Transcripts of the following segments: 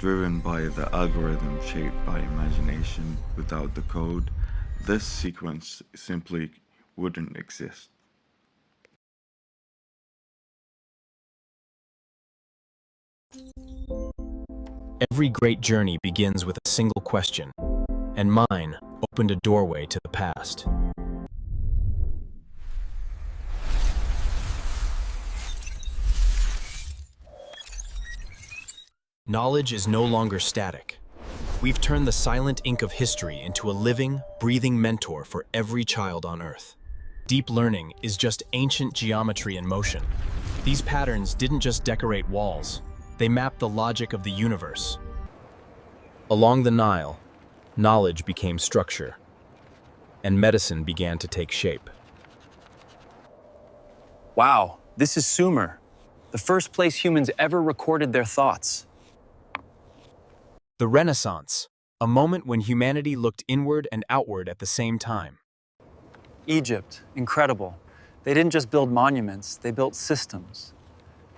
driven by the algorithm shaped by imagination without the code, this sequence simply wouldn't exist. Every great journey begins with a single question, and mine opened a doorway to the past. Knowledge is no longer static. We've turned the silent ink of history into a living, breathing mentor for every child on Earth. Deep learning is just ancient geometry in motion. These patterns didn't just decorate walls, they mapped the logic of the universe. Along the Nile, knowledge became structure, and medicine began to take shape. Wow, this is Sumer, the first place humans ever recorded their thoughts. The Renaissance, a moment when humanity looked inward and outward at the same time. Egypt, incredible. They didn't just build monuments, they built systems.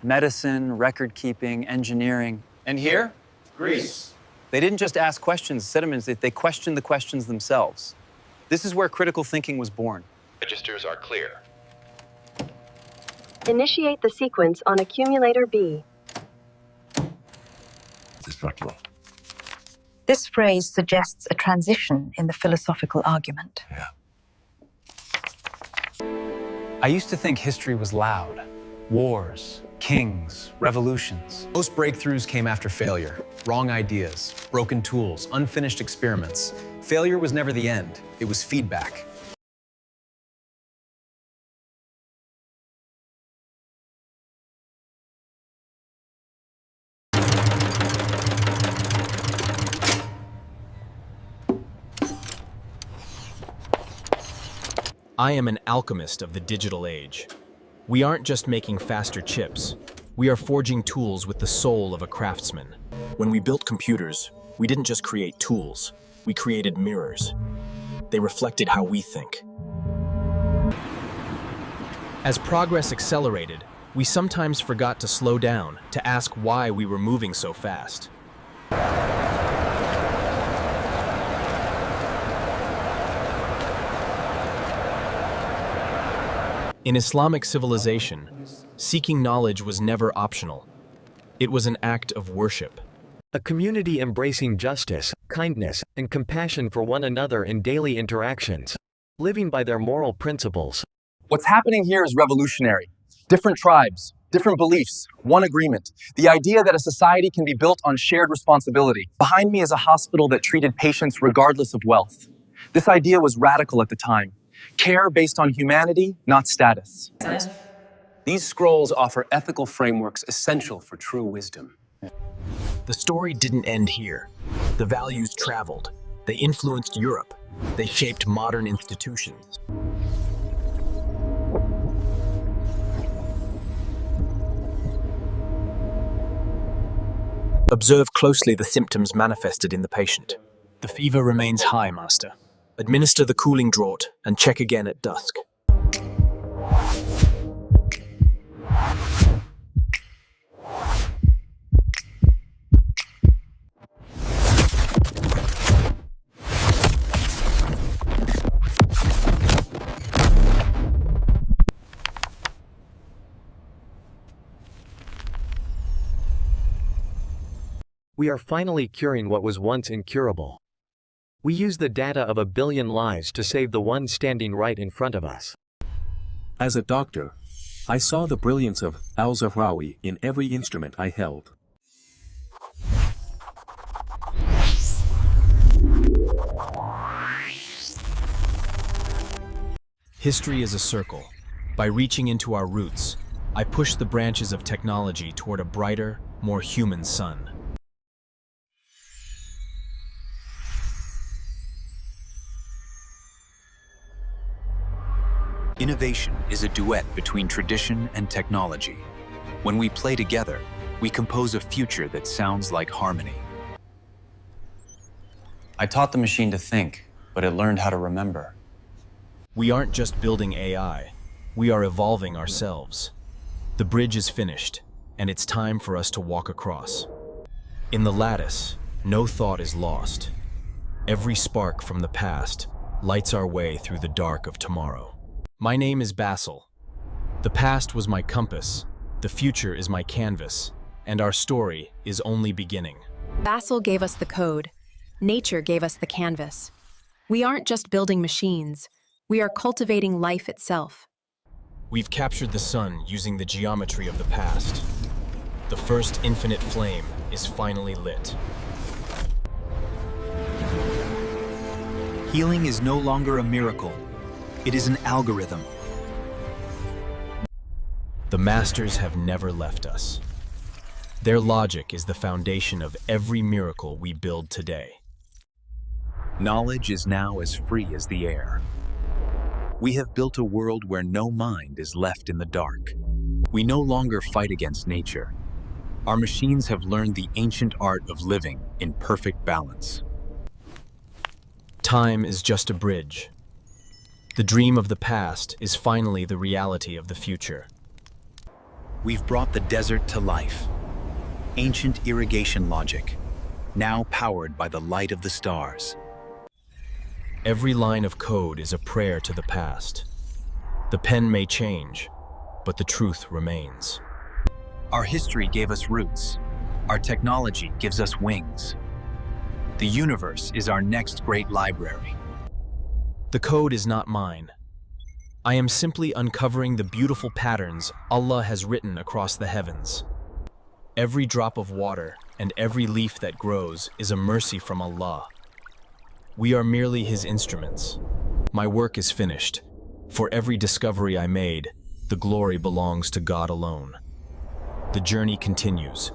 Medicine, record-keeping, engineering. And here? Greece. They didn't just ask questions, sediments, they questioned the questions themselves. This is where critical thinking was born. Registers are clear. Initiate the sequence on accumulator B. Destructible. This phrase suggests a transition in the philosophical argument. Yeah. I used to think history was loud. Wars, kings, revolutions. Most breakthroughs came after failure. Wrong ideas, broken tools, unfinished experiments. Failure was never the end. It was feedback. I am an alchemist of the digital age. We aren't just making faster chips. We are forging tools with the soul of a craftsman. When we built computers, we didn't just create tools. We created mirrors. They reflected how we think. As progress accelerated, we sometimes forgot to slow down, to ask why we were moving so fast. In Islamic civilization, seeking knowledge was never optional. It was an act of worship. A community embracing justice, kindness, and compassion for one another in daily interactions, living by their moral principles. What's happening here is revolutionary. Different tribes, different beliefs, one agreement. The idea that a society can be built on shared responsibility. Behind me is a hospital that treated patients regardless of wealth. This idea was radical at the time. Care based on humanity, not status. These scrolls offer ethical frameworks essential for true wisdom. The story didn't end here. The values traveled. They influenced Europe. They shaped modern institutions. Observe closely the symptoms manifested in the patient. The fever remains high, Master. Administer the cooling draught and check again at dusk. We are finally curing what was once incurable. We use the data of 1 billion lives to save the one standing right in front of us. As a doctor, I saw the brilliance of Al-Zahrawi in every instrument I held. History is a circle. By reaching into our roots, I push the branches of technology toward a brighter, more human sun. Innovation is a duet between tradition and technology. When we play together, we compose a future that sounds like harmony. I taught the machine to think, but it learned how to remember. We aren't just building AI, we are evolving ourselves. The bridge is finished, and it's time for us to walk across. In the lattice, no thought is lost. Every spark from the past lights our way through the dark of tomorrow. My name is Bassel. The past was my compass, the future is my canvas, and our story is only beginning. Bassel gave us the code. Nature gave us the canvas. We aren't just building machines. We are cultivating life itself. We've captured the sun using the geometry of the past. The first infinite flame is finally lit. Healing is no longer a miracle. It is an algorithm. The masters have never left us. Their logic is the foundation of every miracle we build today. Knowledge is now as free as the air. We have built a world where no mind is left in the dark. We no longer fight against nature. Our machines have learned the ancient art of living in perfect balance. Time is just a bridge. The dream of the past is finally the reality of the future. We've brought the desert to life. Ancient irrigation logic, now powered by the light of the stars. Every line of code is a prayer to the past. The pen may change, but the truth remains. Our history gave us roots. Our technology gives us wings. The universe is our next great library. The code is not mine. I am simply uncovering the beautiful patterns Allah has written across the heavens. Every drop of water and every leaf that grows is a mercy from Allah. We are merely His instruments. My work is finished. For every discovery I made, the glory belongs to God alone. The journey continues,